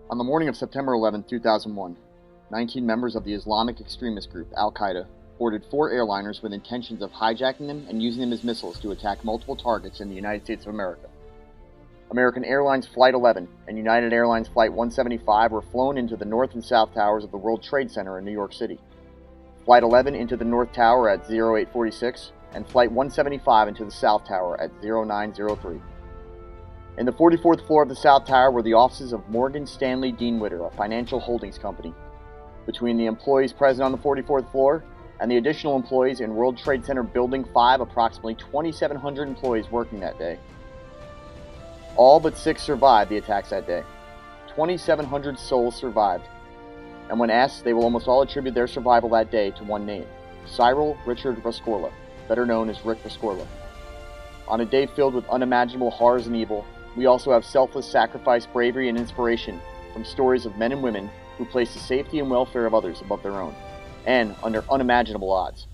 On the morning of September 11, 2001, 19 members of the Islamic extremist group Al-Qaeda boarded 4 airliners with intentions of hijacking them and using them as missiles to attack multiple targets in the United States of America. American Airlines Flight 11 and United Airlines Flight 175 were flown into the North and South Towers of the World Trade Center in New York City. Flight 11 into the North Tower at 0846 and Flight 175 into the South Tower at 0903. In the 44th floor of the South Tower were the offices of Morgan Stanley Dean Witter, a financial holdings company. Between the employees present on the 44th floor and the additional employees in World Trade Center Building 5, approximately 2,700 employees working that day. All but 6 survived the attacks that day. 2,700 souls survived. And when asked, they will almost all attribute their survival that day to one name, Cyril Richard Rescorla, better known as Rick Rescorla. On a day filled with unimaginable horrors and evil, we also have selfless sacrifice, bravery, and inspiration from stories of men and women who place the safety and welfare of others above their own, and under unimaginable odds.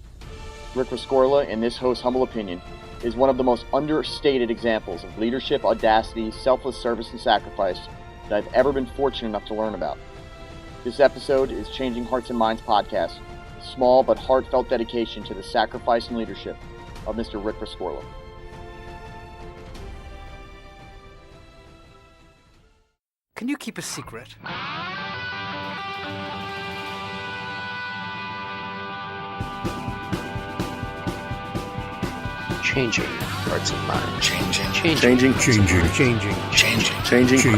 Rick Rescorla, in this host's humble opinion, is one of the most understated examples of leadership, audacity, selfless service, and sacrifice that I've ever been fortunate enough to learn about. This episode is Changing Hearts and Minds podcast, a small but heartfelt dedication to the sacrifice and leadership of Mr. Rick Rescorla. Can you keep a secret? Changing hearts and minds. Changing hearts and minds. Changing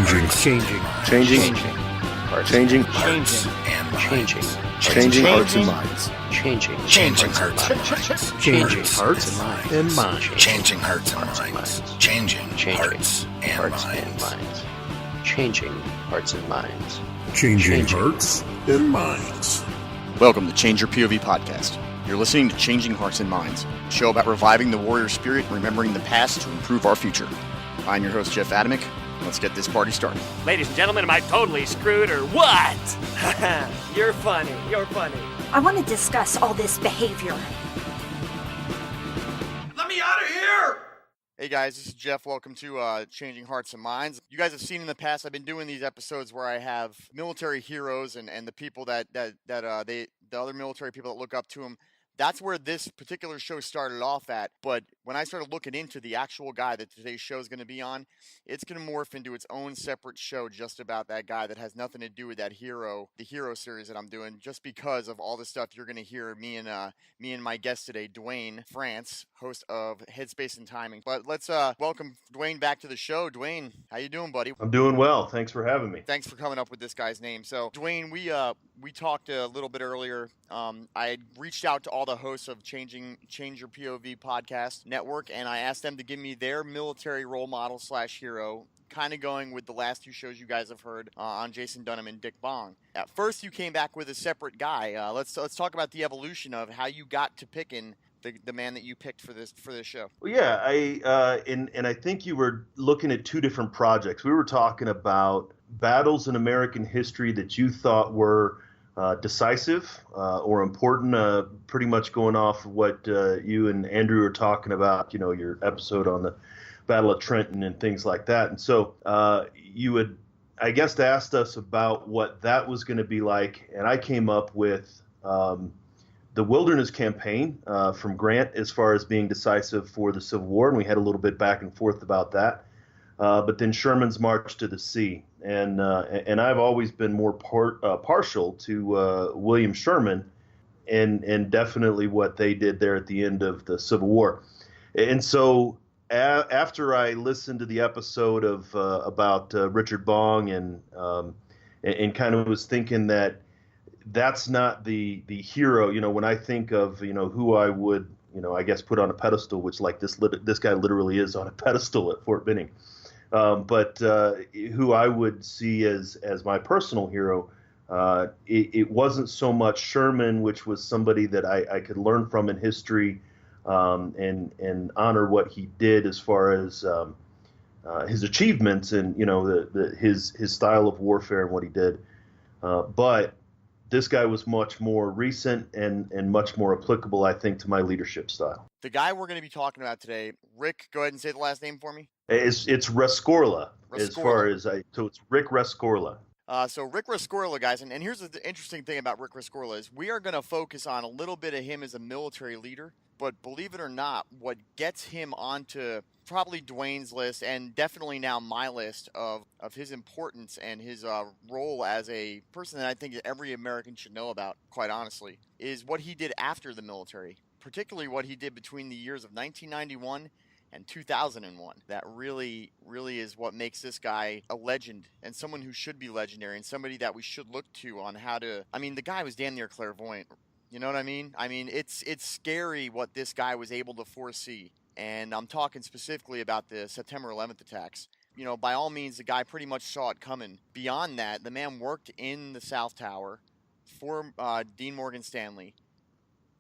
hearts and minds. Changing hearts and minds. Changing hearts and minds. Changing hearts and minds. Changing hearts and minds. Changing hearts and minds. Welcome to Change Your POV podcast. You're listening to Changing Hearts and Minds, a show about reviving the warrior spirit and remembering the past to improve our future. I'm your host, Jeff Adamick. Let's get this party started. Ladies and gentlemen, am I totally screwed or what? You're funny. I want to discuss all this behavior. Let me out of here! Hey guys, this is Jeff. Welcome to Changing Hearts and Minds. You guys have seen in the past, I've been doing these episodes where I have military heroes and the people the other military people that look up to them. That's where this particular show started off at, but when I started looking into the actual guy that today's show is going to be on, it's going to morph into its own separate show just about that guy that has nothing to do with that hero, the hero series that I'm doing, just because of all the stuff you're going to hear me and my guest today, Duane France, host of Headspace and Timing. But let's welcome Duane back to the show. Duane, how you doing, buddy? I'm doing well. Thanks for having me. Thanks for coming up with this guy's name. So, Duane, we talked a little bit earlier. I had reached out to all the hosts of Change Your POV podcast network, and I asked them to give me their military role model / hero, kind of going with the last 2 shows you guys have heard on Jason Dunham and Dick Bong. At first, you came back with a separate guy. Let's talk about the evolution of how you got to picking the man that you picked for this show. Well, yeah, I think you were looking at 2 different projects. We were talking about battles in American history that you thought were decisive or important, pretty much going off of what you and Andrew were talking about, your episode on the Battle of Trenton and things like that. And so you had, I guess, asked us about what that was going to be like, and I came up with the Wilderness Campaign from Grant as far as being decisive for the Civil War, and we had a little bit back and forth about that. But then Sherman's March to the Sea, and I've always been more partial to William Sherman, and definitely what they did there at the end of the Civil War. And so after I listened to the episode of about Richard Bong and kind of was thinking that that's not the hero, when I think of who I would I guess put on a pedestal, which like this guy literally is on a pedestal at Fort Benning. But who I would see as my personal hero, it wasn't so much Sherman, which was somebody that I could learn from in history and honor what he did as far as his achievements and his style of warfare and what he did. But this guy was much more recent and much more applicable, I think, to my leadership style. The guy we're going to be talking about today, Rick, go ahead and say the last name for me. It's Rescorla. As far as so it's Rick Rescorla. So Rick Rescorla, guys, and here's the interesting thing about Rick Rescorla is we are going to focus on a little bit of him as a military leader, but believe it or not, what gets him onto probably Duane's list and definitely now my list of his importance and his role as a person that I think every American should know about, quite honestly, is what he did after the military, particularly what he did between the years of 1991 and 2001. That really is what makes this guy a legend and someone who should be legendary and somebody that we should look to on how to. I mean, the guy was damn near clairvoyant. You know what I mean? I mean, it's scary what this guy was able to foresee. And I'm talking specifically about the September 11th attacks. You know, by all means, the guy pretty much saw it coming. Beyond that, the man worked in the South Tower for Dean Morgan Stanley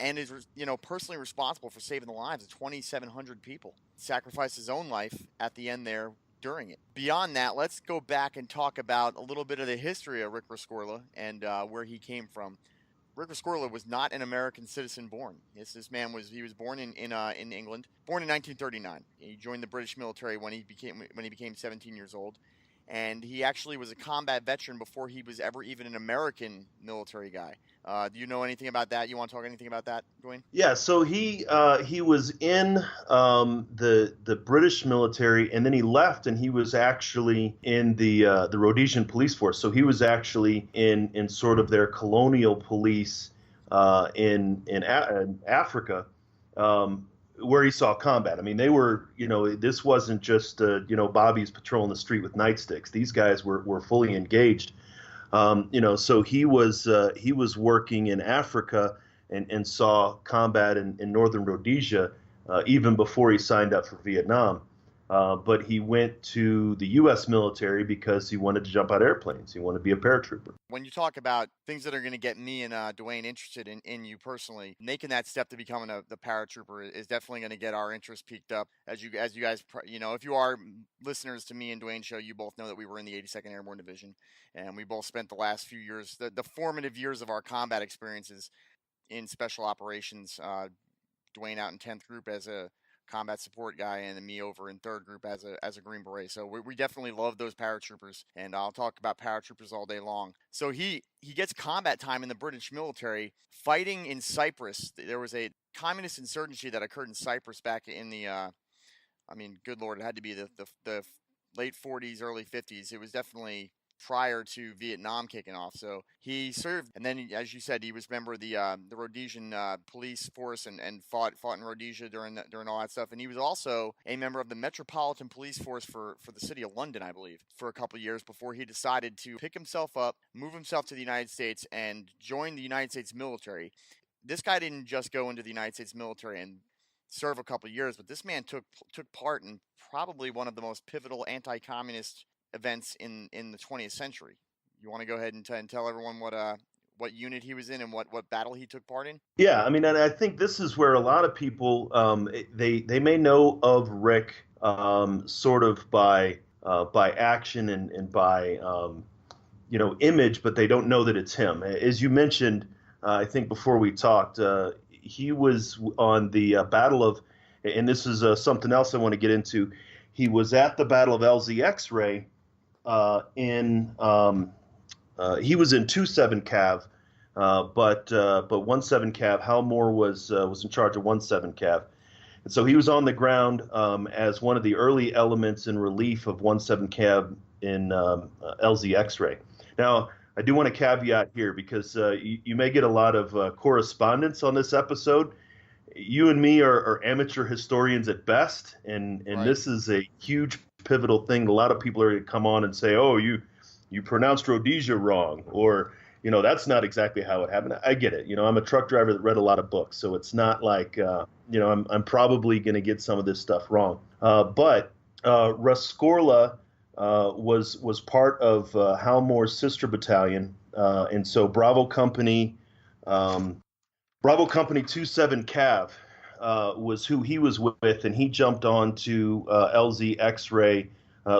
and is, you know, personally responsible for saving the lives of 2,700 people. Sacrificed his own life at the end there during it. Beyond that, let's go back and talk about a little bit of the history of Rick Rescorla and where he came from. Rick Rescorla was not an American citizen born. This man was born in England, born in 1939. He joined the British military when he became 17 years old, and he actually was a combat veteran before he was ever even an American military guy. Do you know anything about that? You want to talk anything about that, Duane? Yeah, so he was in the British military, and then he left, and he was actually in the Rhodesian police force. So he was actually in sort of their colonial police in Africa, where he saw combat. I mean, they were, you know, this wasn't just Bobby's patrolling the street with nightsticks. These guys were fully engaged. So he was working in Africa and saw combat in northern Rhodesia even before he signed up for Vietnam. But he went to the U.S. military because he wanted to jump out airplanes. He wanted to be a paratrooper. When you talk about things that are going to get me and Duane interested in you personally, making that step to becoming the paratrooper is definitely going to get our interest peaked up. As you guys, you know, if you are listeners to me and Duane's show, you both know that we were in the 82nd Airborne Division, and we both spent the last few years, the formative years of our combat experiences in special operations. Duane out in 10th Group as a combat support guy, and me over in 3rd Group as a Green Beret. So we definitely love those paratroopers, and I'll talk about paratroopers all day long. So he gets combat time in the British military fighting in Cyprus. There was a communist insurgency that occurred in Cyprus back in the good Lord, it had to be the late 40s, early 50s. It was definitely prior to Vietnam kicking off. So he served, and then, as you said, he was a member of the Rhodesian police force and fought in Rhodesia during all that stuff. And he was also a member of the Metropolitan Police Force for the city of London, I believe, for a couple of years before he decided to pick himself up, move himself to the United States, and join the United States military. This guy didn't just go into the United States military and serve a couple of years, but this man took part in probably one of the most pivotal anti-communist events in the 20th century. You want to go ahead and tell everyone what unit he was in and what battle he took part in? Yeah, I mean, and I think this is where a lot of people they may know of Rick sort of by action and by image, but they don't know that it's him. As you mentioned, I think before we talked, he was on the Battle of, and this is something else I want to get into. He was at the Battle of LZ X-Ray. He was in 27 Cav, but 17 Cav. Hal Moore was in charge of 17 Cav, and so he was on the ground as one of the early elements in relief of 17 Cav in LZ X-Ray. Now, I do want to caveat here because you may get a lot of correspondence on this episode. You and me are amateur historians at best, and right. This is a huge pivotal thing. A lot of people are going to come on and say, "Oh, you pronounced Rhodesia wrong," or that's not exactly how it happened. I get it. I'm a truck driver that read a lot of books, so it's not like I'm probably going to get some of this stuff wrong. But Rescorla was part of Hal Moore's sister battalion, and so Bravo Company 27 Cav was who he was with, and he jumped on to LZ X-Ray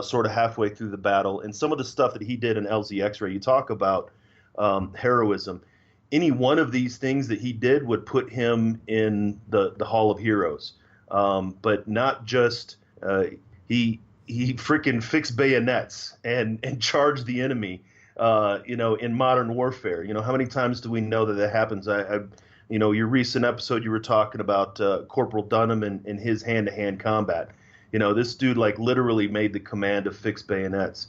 sort of halfway through the battle. And some of the stuff that he did in LZ X-Ray, you talk about heroism. Any one of these things that he did would put him in the Hall of Heroes, but not just he freaking fixed bayonets and charged the enemy in modern warfare. How many times do we know that happens? Your recent episode, you were talking about Corporal Dunham and his hand-to-hand combat. This dude like literally made the command to fix bayonets.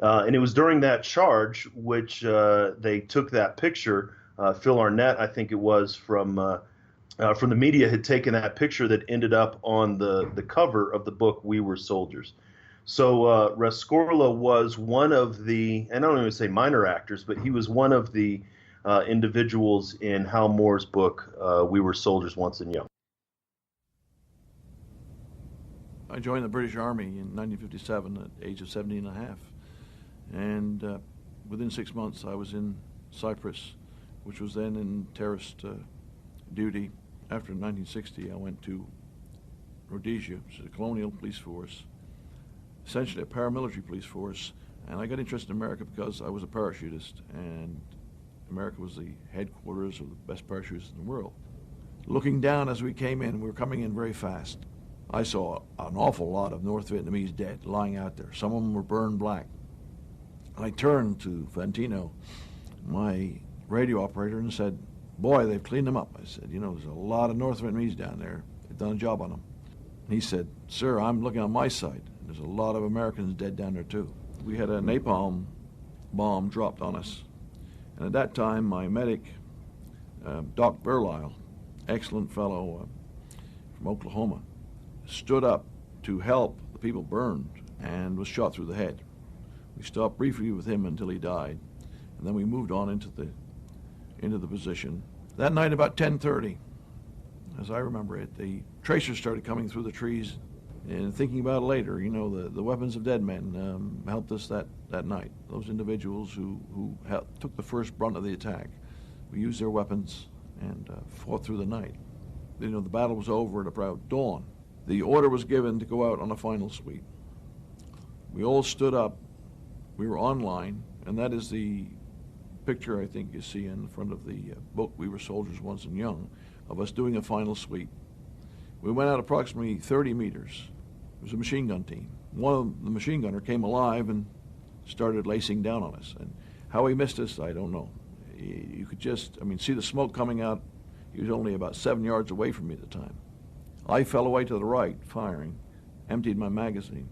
And it was during that charge which they took that picture. Phil Arnett, I think it was, from the media, had taken that picture that ended up on the cover of the book We Were Soldiers. So Rescorla was one of the, and I don't even say minor actors, but he was one of the individuals in Hal Moore's book, We Were Soldiers Once and Young. I joined the British Army in 1957 at the age of 17 and a half. And within 6 months, I was in Cyprus, which was then in terrorist duty. After 1960, I went to Rhodesia, which is a colonial police force, essentially a paramilitary police force. And I got interested in America because I was a parachutist, and America was the headquarters of the best parachutists in the world. Looking down as we came in, we were coming in very fast. I saw an awful lot of North Vietnamese dead lying out there. Some of them were burned black. I turned to Fantino, my radio operator, and said, "Boy, they've cleaned them up." I said, "There's a lot of North Vietnamese down there. They've done a job on them." And he said, "Sir, I'm looking on my side. There's a lot of Americans dead down there, too." We had a napalm bomb dropped on us. And at that time, my medic, Doc Berlisle, excellent fellow from Oklahoma, stood up to help the people burned and was shot through the head. We stopped briefly with him until he died, and then we moved on into the position. That night about 10:30, as I remember it, the tracers started coming through the trees, and thinking about it later, the weapons of dead men helped us that night. Those individuals who took the first brunt of the attack, we used their weapons and fought through the night. The battle was over at about dawn. The order was given to go out on a final sweep. We all stood up. We were on line, and that is the picture I think you see in front of the book We Were Soldiers Once and Young, of us doing a final sweep. We went out approximately 30 meters. It was a machine gun team. One of the machine gunner came alive and started lacing down on us. And how he missed us, I don't know. You could just, see the smoke coming out. He was only about 7 yards away from me at the time. I fell away to the right, firing, emptied my magazine.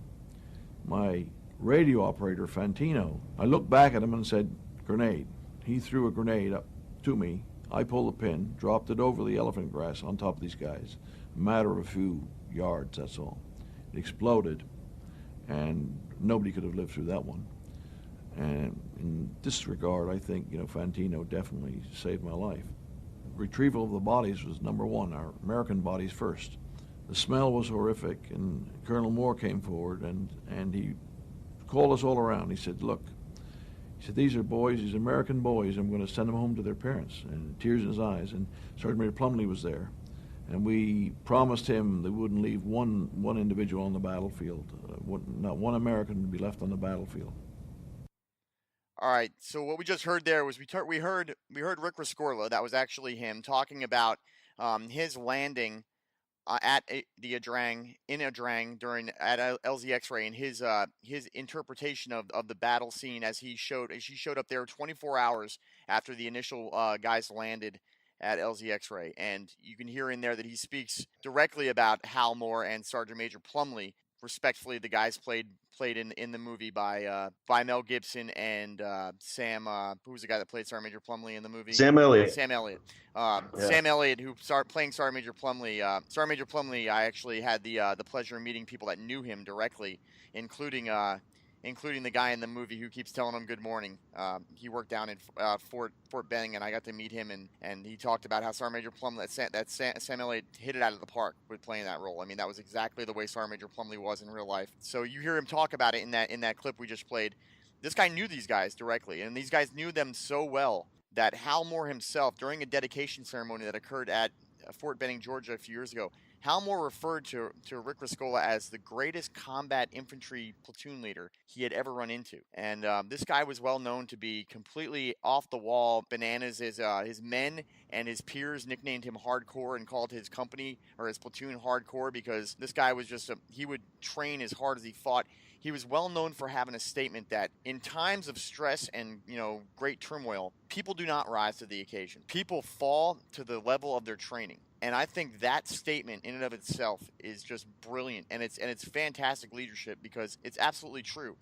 My radio operator, Fantino, I looked back at him and said, "Grenade." He threw a grenade up to me. I pulled the pin, dropped it over the elephant grass on top of these guys. A matter of a few yards, that's all. It exploded, and nobody could have lived through that one. And in this regard, I think, Fantino definitely saved my life. Retrieval of the bodies was number one, our American bodies first. The smell was horrific, and Colonel Moore came forward, and he called us all around. He said, "Look," he said, "these are boys, these American boys. I'm going to send them home to their parents." And tears in his eyes. And Sergeant Major Plumley was there. And we promised him they wouldn't leave one individual on the battlefield. Not one American would be left on the battlefield. All right, so what we just heard there was we heard Rick Rescorla. That was actually him talking about his landing at the Drang during at LZX-ray, and his interpretation of the battle scene as she showed up there 24 hours after the initial guys landed at LZX-ray. And you can hear in there that he speaks directly about Hal Moore and Sergeant Major Plumley, respectfully, the guys played in the movie by Mel Gibson and Sam. Who was the guy that played Sergeant Major Plumley in the movie? Sam Elliott. Sam Elliott. Yeah. Sam Elliott, who started playing Sergeant Major Plumley. Sergeant Major Plumley, I actually had the pleasure of meeting people that knew him directly, including the guy in the movie who keeps telling him good morning. He worked down in Fort Benning, and I got to meet him, and he talked about how Sergeant Major Plumley, Sam Elliott hit it out of the park with playing that role. That was exactly the way Sergeant Major Plumley was in real life. So you hear him talk about it in that clip we just played. This guy knew these guys directly, and these guys knew them so well that Hal Moore himself, during a dedication ceremony that occurred at Fort Benning, Georgia, a few years ago, Halmore referred to Rick Rescorla as the greatest combat infantry platoon leader he had ever run into. And this guy was well known to be completely off the wall bananas. His men and his peers nicknamed him Hardcore and called his company or his platoon Hardcore because this guy was he would train as hard as he fought. He was well known for having a statement that in times of stress and, great turmoil, people do not rise to the occasion. People fall to the level of their training. And I think that statement in and of itself is just brilliant, and it's fantastic leadership because it's absolutely true.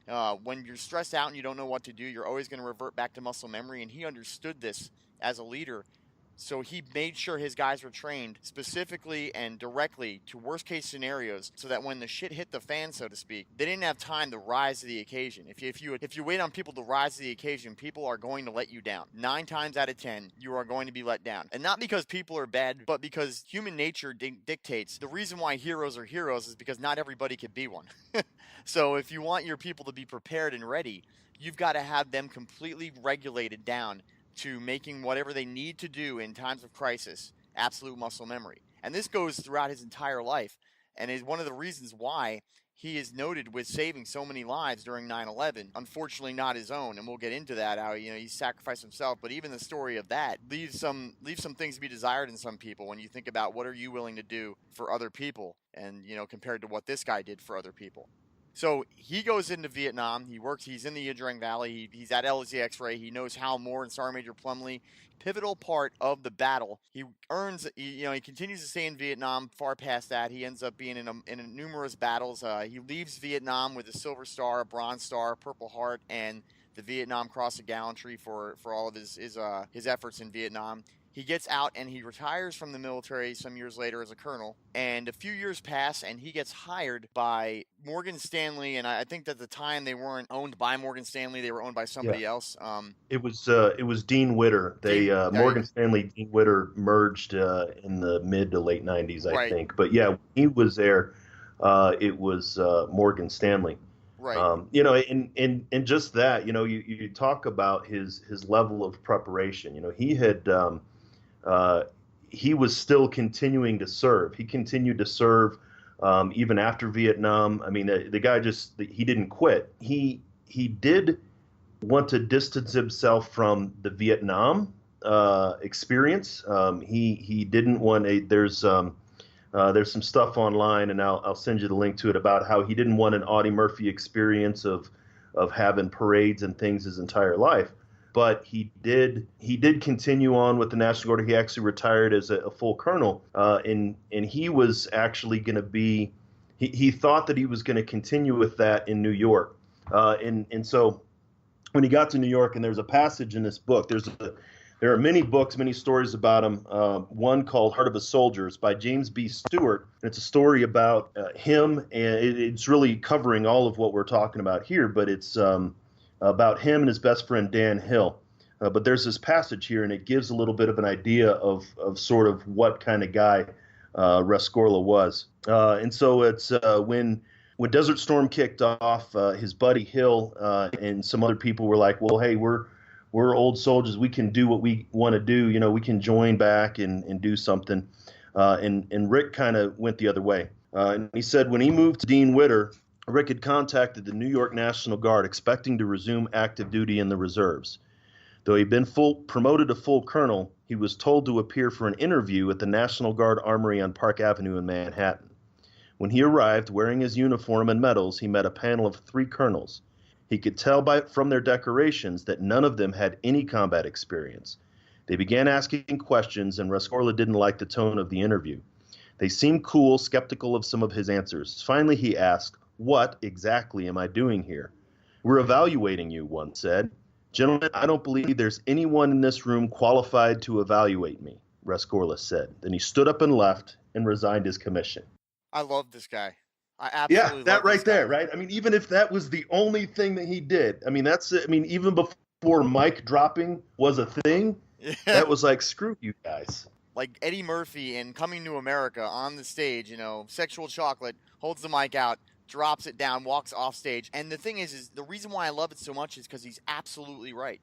When you're stressed out and you don't know what to do, you're always going to revert back to muscle memory, and he understood this as a leader. So he made sure his guys were trained specifically and directly to worst case scenarios so that when the shit hit the fan, so to speak, they didn't have time to rise to the occasion. If you wait on people to rise to the occasion, people are going to let you down. 9 times out of 10, you are going to be let down. And not because people are bad, but because human nature dictates the reason why heroes are heroes is because not everybody could be one. So if you want your people to be prepared and ready, you've got to have them completely regulated down to making whatever they need to do in times of crisis absolute muscle memory. And this goes throughout his entire life and is one of the reasons why he is noted with saving so many lives during 9/11. Unfortunately, not his own, and we'll get into that, how he sacrificed himself. But even the story of that leaves some things to be desired in some people when you think about what are you willing to do for other people and, compared to what this guy did for other people. So he goes into Vietnam. He's in the Drang Valley. He's at LZ X-Ray. He knows Hal Moore and Sergeant Major Plumley. Pivotal part of the battle. He continues to stay in Vietnam far past that. He ends up being in numerous battles. He leaves Vietnam with a Silver Star, a Bronze Star, a Purple Heart, and the Vietnam Cross of Gallantry for all of his efforts in Vietnam. He gets out and he retires from the military some years later as a colonel. And a few years pass and he gets hired by Morgan Stanley. And I think that at the time they weren't owned by Morgan Stanley. They were owned by somebody else. It was Dean Witter. Morgan Stanley, Dean Witter merged in the mid to late 90s, I think. But yeah, when he was there, it was Morgan Stanley. Right. And just that, you talk about his level of preparation. He had he was still continuing to serve. He continued to serve even after Vietnam. I mean, the guy he didn't quit. He did want to distance himself from the Vietnam experience. He didn't want there's some stuff online, and I'll send you the link to it about how he didn't want an Audie Murphy experience of having parades and things his entire life. But he did continue on with the National Guard. He actually retired as a full colonel, and he was actually going to be. He thought that he was going to continue with that in New York, and so when he got to New York, and there's a passage in this book. There are many books, many stories about him. One called Heart of a Soldier. It's by James B. Stewart. It's a story about him, and it's really covering all of what we're talking about here, but it's about him and his best friend Dan Hill. But there's this passage here, and it gives a little bit of an idea of sort of what kind of guy Rescorla was. And so it's when Desert Storm kicked off, his buddy Hill and some other people were like, well, hey, we're old soldiers. We can do what we want to do. We can join back and do something. And Rick kind of went the other way. And he said when he moved to Dean Witter, Rick had contacted the New York National Guard expecting to resume active duty in the reserves. Though he'd been promoted to full colonel, he was told to appear for an interview at the National Guard Armory on Park Avenue in Manhattan. When he arrived, wearing his uniform and medals, he met a panel of 3 colonels. He could tell from their decorations that none of them had any combat experience. They began asking questions, and Rescorla didn't like the tone of the interview. They seemed cool, skeptical of some of his answers. Finally, he asked, "What exactly am I doing here?" "We're evaluating you," one said. "Gentlemen, I don't believe there's anyone in this room qualified to evaluate me," Rescorla said. Then he stood up and left and resigned his commission. I love this guy. I absolutely love that right there, guy. right? I mean, even if that was the only thing that he did, I mean, even before mic dropping was a thing, that was like, screw you guys. Like Eddie Murphy in Coming to America on the stage, sexual chocolate, holds the mic out, drops it down, walks off stage. And the thing is the reason why I love it so much is because he's absolutely right.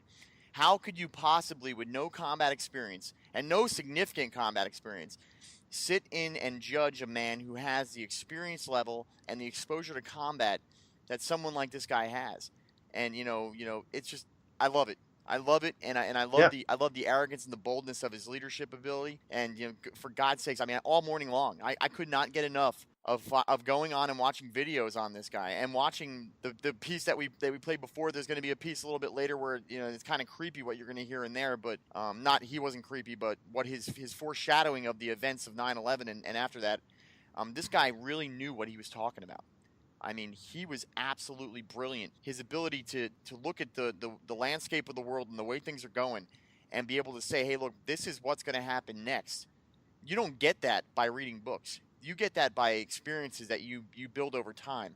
How could you possibly, with no combat experience and no significant combat experience, sit in and judge a man who has the experience level and the exposure to combat that someone like this guy has. And it's just, I love it. I love it, and I love the arrogance and the boldness of his leadership ability. And for God's sakes, I mean, all morning long, I could not get enough of going on and watching videos on this guy and watching the piece that we played before. There's going to be a piece a little bit later where it's kind of creepy what you're going to hear in there, but he wasn't creepy, but what his foreshadowing of the events of 9/11 and after that, this guy really knew what he was talking about. I mean, he was absolutely brilliant. His ability to look at the landscape of the world and the way things are going and be able to say, hey, look, this is what's going to happen next. You don't get that by reading books. You get that by experiences that you build over time.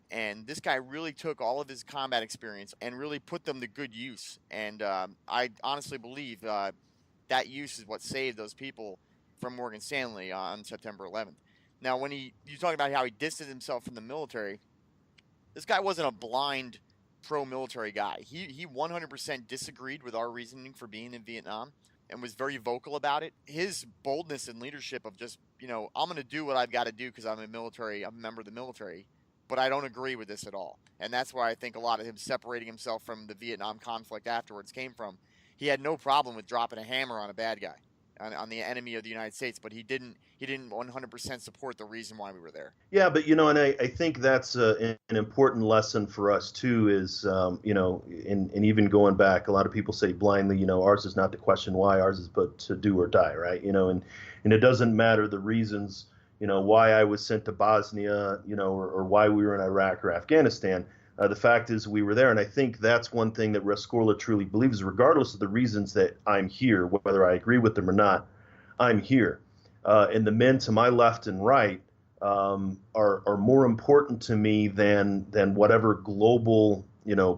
And this guy really took all of his combat experience and really put them to good use. And I honestly believe that use is what saved those people from Morgan Stanley on September 11th. Now, when you talk about how he distanced himself from the military, this guy wasn't a blind pro-military guy. He 100% disagreed with our reasoning for being in Vietnam and was very vocal about it. His boldness and leadership of just, I'm going to do what I've got to do because I'm a member of the military, but I don't agree with this at all. And that's why I think a lot of him separating himself from the Vietnam conflict afterwards came from. He had no problem with dropping a hammer on a bad guy, on the enemy of the United States, but he didn't 100% support the reason why we were there. Yeah, but and I think that's an important lesson for us too. Is and even going back, a lot of people say blindly, ours is not to question why, ours is but to do or die, right? And it doesn't matter the reasons, why I was sent to Bosnia, or why we were in Iraq or Afghanistan. The fact is we were there, and I think that's one thing that Rescorla truly believes, regardless of the reasons that I'm here, whether I agree with them or not, I'm here. And the men to my left and right are more important to me than whatever global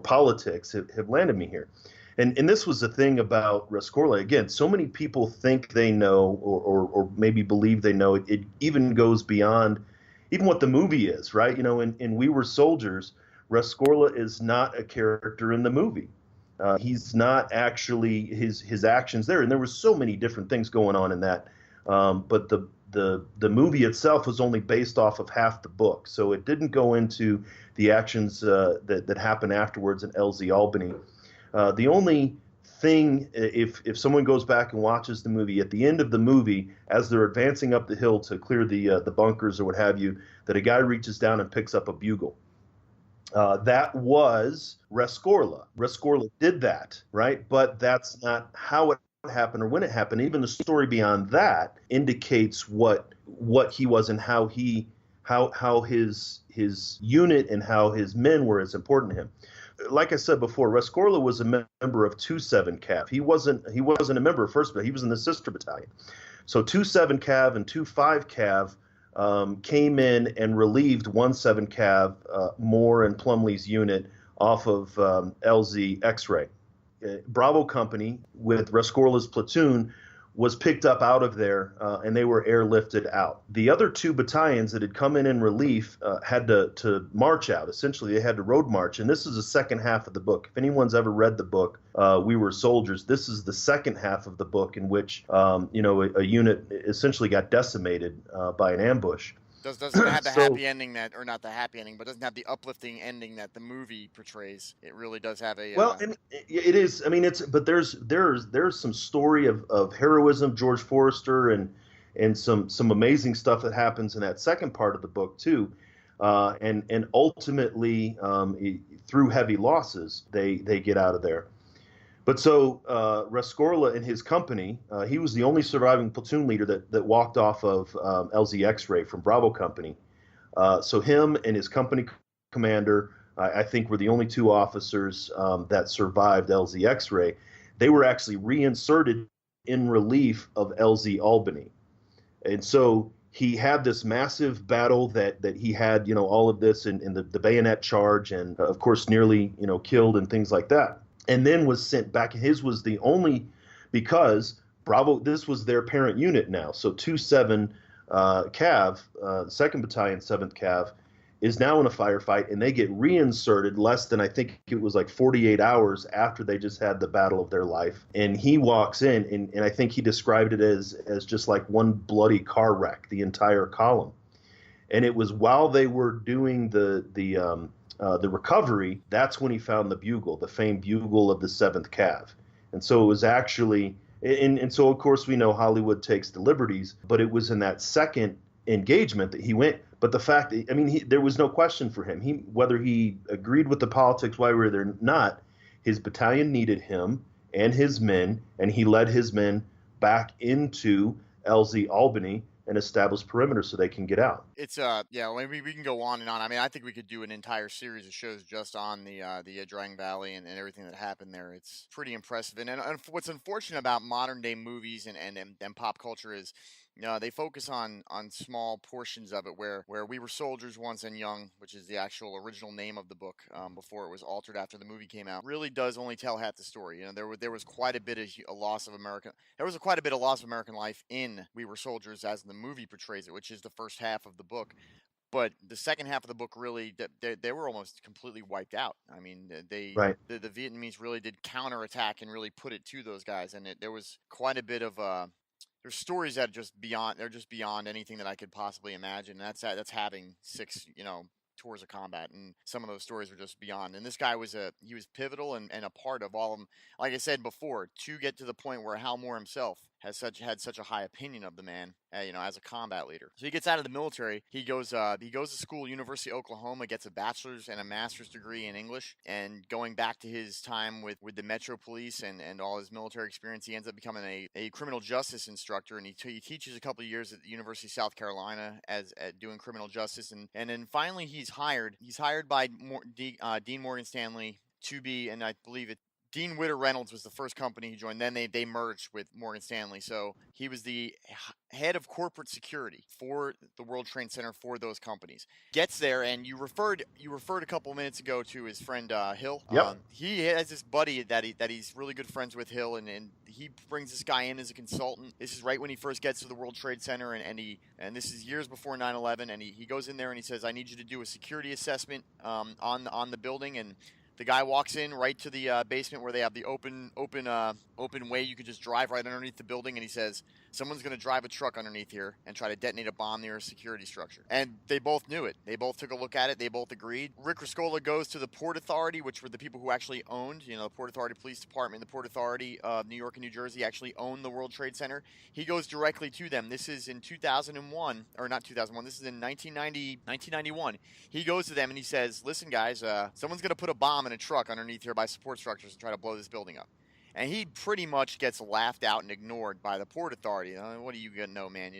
politics have landed me here. And this was the thing about Rescorla. Again, so many people think they know or maybe believe they know. It even goes beyond even what the movie is, right? In We Were Soldiers, Rescorla is not a character in the movie. He's not actually his actions there, and there were so many different things going on in that. But the movie itself was only based off of half the book, so it didn't go into the actions that happened afterwards in LZ Albany. The only thing, if someone goes back and watches the movie, at the end of the movie, as they're advancing up the hill to clear the bunkers or what have you, that a guy reaches down and picks up a bugle. That was Rescorla. Rescorla did that, right? But that's not how it happened or when it happened. Even the story beyond that indicates what he was and how his unit and how his men were as important to him. Like I said before, Rescorla was a member of 2-7 Cav. He wasn't a member of 1st, but he was in the sister battalion. So 2-7 Cav and 2-5 Cav came in and relieved 1-7 Cav, Moore and Plumley's unit off of LZ X-Ray. Bravo Company with Rescorla's platoon was picked up out of there, and they were airlifted out. The other 2 battalions that had come in relief had to march out. Essentially, they had to road march, and this is the second half of the book. If anyone's ever read the book, We Were Soldiers, this is the second half of the book in which a unit essentially got decimated by an ambush. Doesn't have the happy ending or not the happy ending, but doesn't have the uplifting ending that the movie portrays. It really does have a. Well, it is. I mean, but there's some story of heroism, George Forrester, and some amazing stuff that happens in that second part of the book too, and ultimately through heavy losses they get out of there. But so Rescorla and his company, he was the only surviving platoon leader that walked off of LZ X-Ray from Bravo Company. So him and his company commander, I think, were the only 2 officers that survived LZ X-Ray. They were actually reinserted in relief of LZ Albany. And so he had this massive battle that he had, all of this in the bayonet charge and, of course, nearly, killed and things like that. And then was sent back. His was the only, because Bravo, this was their parent unit now. So 2-7 Cav, 2nd Battalion, 7th Cav, is now in a firefight, and they get reinserted less than, I think it was like 48 hours after they just had the battle of their life. And he walks in, and I think he described it as just like one bloody car wreck, the entire column. And it was while they were doing the recovery, that's when he found the bugle, the famed bugle of the 7th Cav. And so it was actually, and so of course we know Hollywood takes the liberties, but it was in that second engagement that he went. But the fact that, I mean, there was no question for him. Whether he agreed with the politics, why were there not, his battalion needed him and his men, and he led his men back into LZ Albany and establish perimeter so they can get out. It's yeah, maybe we can go on and on. I mean, I think we could do an entire series of shows just on the Drang Valley and everything that happened there. It's pretty impressive. And what's unfortunate about modern day movies and pop culture is, they focus on small portions of it where We Were Soldiers Once and Young, which is the actual original name of the book before it was altered after the movie came out, really does only tell half the story. There was quite a bit of a loss of American. There was quite a bit of loss of American life in We Were Soldiers, as the movie portrays it, which is the first half of the book. But the second half of the book, really, they were almost completely wiped out. I mean, the Vietnamese really did counterattack and really put it to those guys, and there was quite a bit of there's stories that they're just beyond anything that I could possibly imagine. That's having 6 tours of combat, and some of those stories were just beyond. And this guy was pivotal and a part of all of them. Like I said before, to get to the point where Hal Moore himself had such a high opinion of the man, as a combat leader. So he gets out of the military. He goes to school, University of Oklahoma, gets a bachelor's and a master's degree in English. And going back to his time with the Metro Police and all his military experience, he ends up becoming a criminal justice instructor. And he teaches a couple of years at the University of South Carolina at doing criminal justice. And then finally he's hired. He's hired by Dean Morgan Stanley to be, and I believe Dean Witter Reynolds was the first company he joined. Then they merged with Morgan Stanley. So he was the head of corporate security for the World Trade Center for those companies. Gets there, and you referred a couple minutes ago to his friend Hill. Yep. He has this buddy that he's really good friends with, Hill, and he brings this guy in as a consultant. This is right when he first gets to the World Trade Center, and this is years before 9/11. And he goes in there and he says, "I need you to do a security assessment on the building." And the guy walks in right to the basement where they have the open way. You could just drive right underneath the building, and he says, "Someone's going to drive a truck underneath here and try to detonate a bomb near a security structure." And they both knew it. They both took a look at it. They both agreed. Rick Rescorla goes to the Port Authority, which were the people who actually owned, the Port Authority Police Department, the Port Authority of New York and New Jersey actually owned the World Trade Center. He goes directly to them. This is in 2001, or not 2001. This is in 1991. He goes to them and he says, "Listen, guys, someone's going to put a bomb in a truck underneath here by support structures and try to blow this building up." And he pretty much gets laughed out and ignored by the Port Authority. What do you gonna know, man?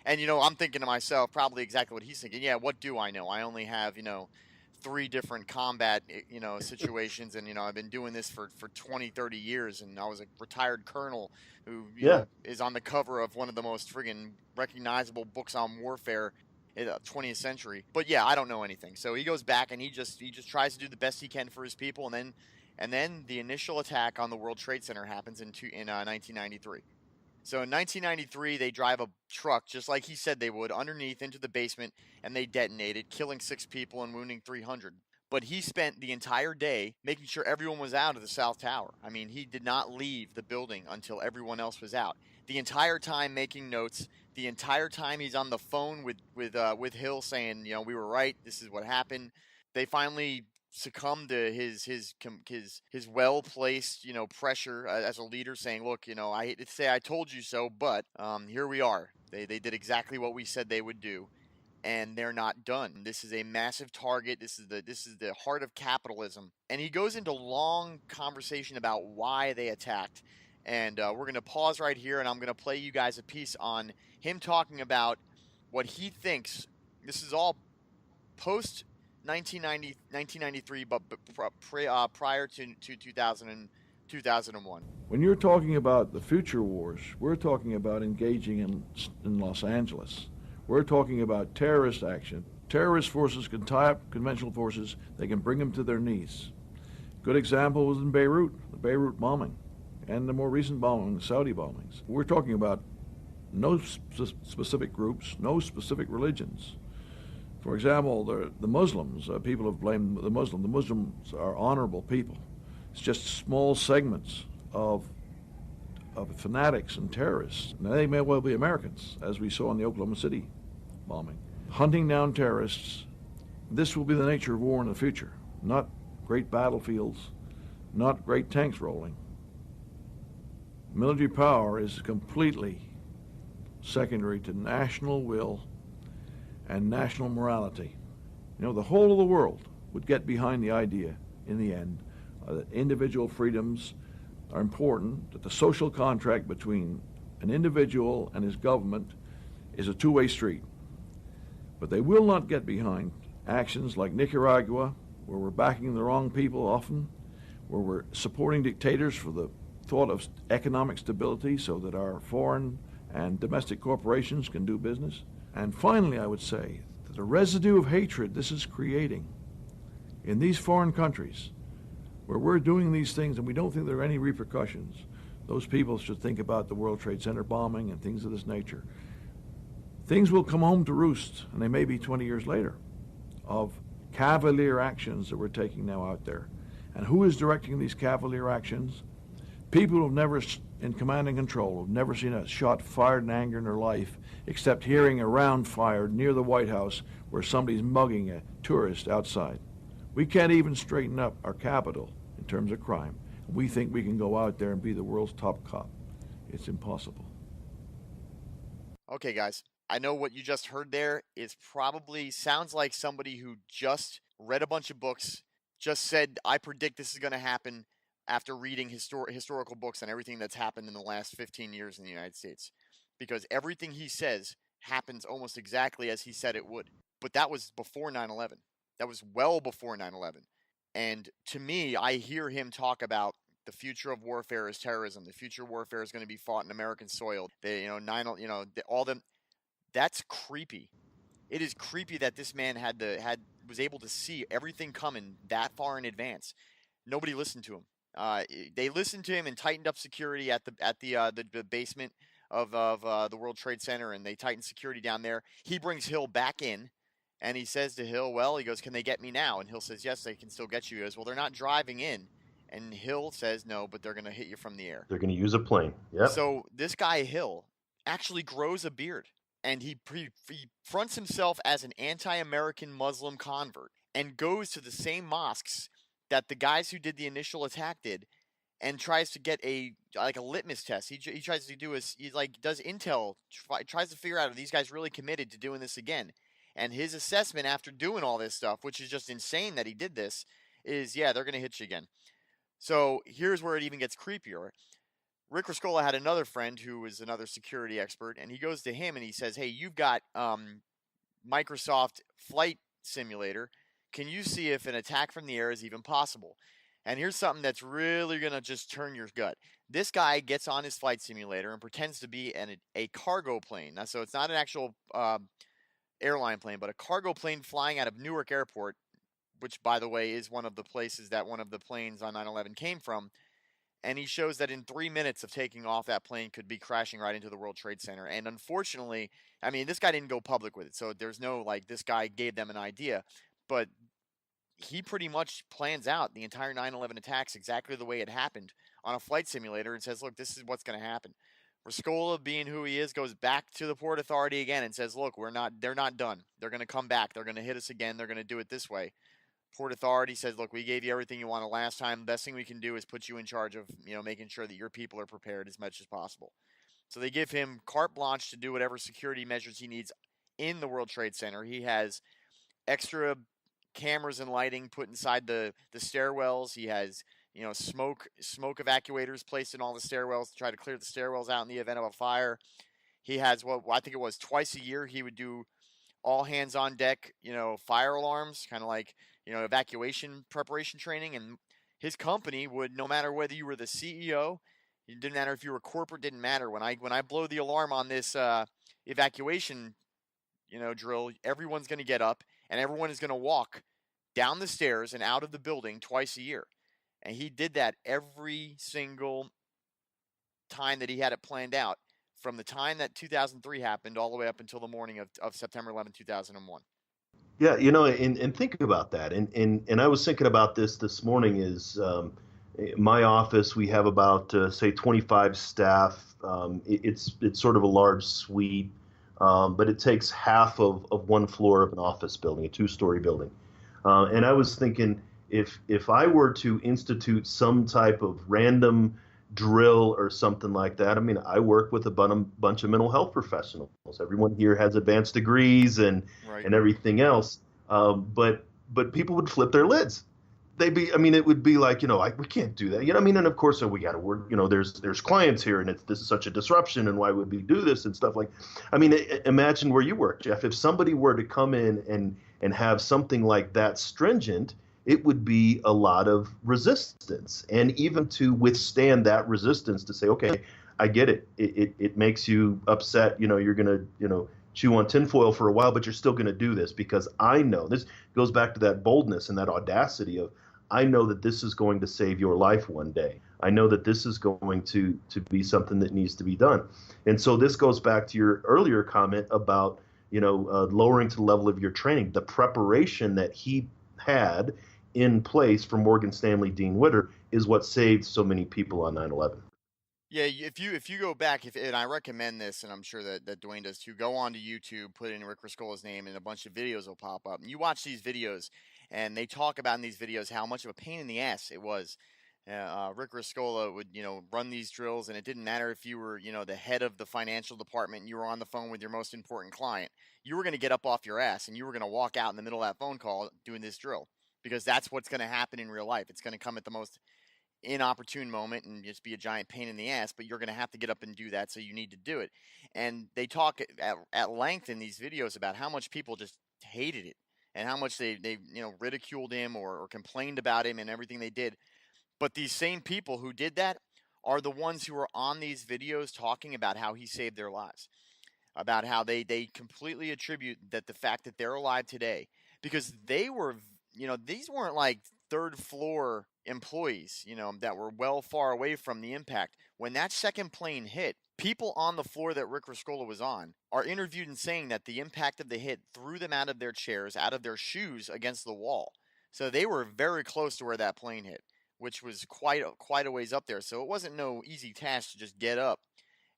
I'm thinking to myself, probably exactly what he's thinking. Yeah, what do I know? I only have 3 different combat situations, and I've been doing this for 20, 30 years, and I was a retired colonel who is on the cover of one of the most friggin' recognizable books on warfare in the 20th century. But yeah, I don't know anything. So he goes back and he just tries to do the best he can for his people, and then the initial attack on the World Trade Center happens in 1993. So in 1993, they drive a truck, just like he said they would, underneath into the basement, and they detonate it, killing 6 people and wounding 300. But he spent the entire day making sure everyone was out of the South Tower. I mean, he did not leave the building until everyone else was out. The entire time making notes, the entire time he's on the phone with Hill saying, "We were right, this is what happened." They finally succumb to his well-placed pressure as a leader, saying, "Look, I hate to say I told you so, but here we are. They did exactly what we said they would do, and they're not done. This is a massive target. This is the heart of capitalism." And he goes into long conversation about why they attacked. And we're going to pause right here, and I'm going to play you guys a piece on him talking about what he thinks. This is all post 1993, but prior to 2001. When you're talking about the future wars, we're talking about engaging in Los Angeles. We're talking about terrorist action. Terrorist forces can tie up conventional forces. They can bring them to their knees. Good example was in Beirut, the Beirut bombing, and the more recent bombing, the Saudi bombings. We're talking about no specific groups, no specific religions. For example, the Muslims, people have blamed the Muslims. The Muslims are honorable people. It's just small segments of fanatics and terrorists. Now, they may well be Americans, as we saw in the Oklahoma City bombing. Hunting down terrorists, this will be the nature of war in the future. Not great battlefields, not great tanks rolling. Military power is completely secondary to national will and national morality. You know, the whole of the world would get behind the idea, in the end, that individual freedoms are important, that the social contract between an individual and his government is a two-way street. But they will not get behind actions like Nicaragua, where we're backing the wrong people often, where we're supporting dictators for the thought of economic stability so that our foreign and domestic corporations can do business. And finally, I would say that the residue of hatred this is creating in these foreign countries, where we're doing these things and we don't think there are any repercussions, those people should think about the World Trade Center bombing and things of this nature. Things will come home to roost, and they may be 20 years later, of cavalier actions that we're taking now out there. And who is directing these cavalier actions? People who have never, in command and control, have never seen a shot fired in anger in their life, except hearing a round fired near the White House where somebody's mugging a tourist outside. We can't even straighten up our capital in terms of crime. We think we can go out there and be the world's top cop. It's impossible. Okay, guys. I know what you just heard there is probably sounds like somebody who just read a bunch of books, just said, I predict this is going to happen after reading historical books on everything that's happened in the last 15 years in the United States. Because everything he says happens almost exactly as he said it would. But that was before 9/11. That was well before 9/11. And to me, I hear him talk about the future of warfare is terrorism. The future of warfare is going to be fought in American soil. That's creepy. It is creepy that this man was able to see everything coming that far in advance. Nobody listened to him. They listened to him and tightened up security at the basement of the World Trade Center, and they tightened security down there. He brings Hill back in, and he says to Hill, well, he goes, can they get me now? And Hill says, yes, they can still get you. He goes, well, they're not driving in. And Hill says, no, but they're going to hit you from the air. They're going to use a plane. Yep. So this guy, Hill, actually grows a beard, and he fronts himself as an anti-American Muslim convert and goes to the same mosques that the guys who did the initial attack did, and tries to get a litmus test. He tries to do does intel, tries to figure out if these guys really committed to doing this again. And his assessment after doing all this stuff, which is just insane that he did this, is, yeah, they're going to hit you again. So here's where it even gets creepier. Rick Rescorla had another friend who was another security expert, and he goes to him and he says, hey, you've got Microsoft Flight Simulator. Can you see if an attack from the air is even possible? And here's something that's really going to just turn your gut. This guy gets on his flight simulator and pretends to be a cargo plane. Now, so it's not an actual airline plane, but a cargo plane flying out of Newark Airport, which, by the way, is one of the places that one of the planes on 9/11 came from. And he shows that in 3 minutes of taking off, that plane could be crashing right into the World Trade Center. And unfortunately, I mean, this guy didn't go public with it, so there's no, this guy gave them an idea. But he pretty much plans out the entire 9/11 attacks exactly the way it happened on a flight simulator and says, look, this is what's going to happen. Rescorla, being who he is, goes back to the Port Authority again and says, look, they're not done. They're going to come back. They're going to hit us again. They're going to do it this way. Port Authority says, look, we gave you everything you wanted last time. The best thing we can do is put you in charge of, making sure that your people are prepared as much as possible. So they give him carte blanche to do whatever security measures he needs in the World Trade Center. He has extra cameras and lighting put inside the stairwells. He has, smoke evacuators placed in all the stairwells to try to clear the stairwells out in the event of a fire. He has I think it was twice a year he would do all hands on deck, fire alarms, kind of like, evacuation preparation training. And his company would, no matter whether you were the CEO, it didn't matter if you were corporate, didn't matter. When I blow the alarm on this evacuation, drill, everyone's going to get up and everyone is going to walk down the stairs and out of the building twice a year. And he did that every single time that he had it planned out, from the time that 2003 happened all the way up until the morning of September 11, 2001. Yeah, and think about that. And I was thinking about this morning is my office, we have about, say, 25 staff. It's sort of a large suite, but it takes half of one floor of an office building, a two-story building. And I was thinking if I were to institute some type of random drill or something like that. I mean, I work with a bunch of mental health professionals. Everyone here has advanced degrees and everything else. But people would flip their lids. They'd be, I mean, it would be like, we can't do that. I mean, and of course, we got to work, there's clients here and this is such a disruption and why would we do this and stuff like, I mean, imagine where you work, Jeff. If somebody were to come in and have something like that stringent, it would be a lot of resistance. And even to withstand that resistance to say, okay, I get it. It makes you upset. You're going to, chew on tinfoil for a while, but you're still going to do this because I know this goes back to that boldness and that audacity of, I know that this is going to save your life one day. I know that this is going to be something that needs to be done. And so this goes back to your earlier comment about, lowering to the level of your training, the preparation that he had in place for Morgan Stanley Dean Witter is what saved so many people on 9/11. Yeah, if you go back, and I recommend this, and I'm sure that Duane does too, go on to YouTube, put in Rick Rescorla's name, and a bunch of videos will pop up. And you watch these videos, and they talk about in these videos how much of a pain in the ass it was. Rick Rescorla would, run these drills, and it didn't matter if you were, the head of the financial department and you were on the phone with your most important client. You were going to get up off your ass, and you were going to walk out in the middle of that phone call doing this drill, because that's what's going to happen in real life. It's going to come at the most inopportune moment and just be a giant pain in the ass, but you're going to have to get up and do that, so you need to do it. And they talk at length in these videos about how much people just hated it and how much they ridiculed him or complained about him and everything they did. But these same people who did that are the ones who are on these videos talking about how he saved their lives, about how they completely attribute that the fact that they're alive today, because they were, these weren't like third floor employees, that were well far away from the impact. When that second plane hit, people on the floor that Rick Rescorla was on are interviewed and saying that the impact of the hit threw them out of their chairs, out of their shoes against the wall. So they were very close to where that plane hit, which was quite a ways up there. So it wasn't no easy task to just get up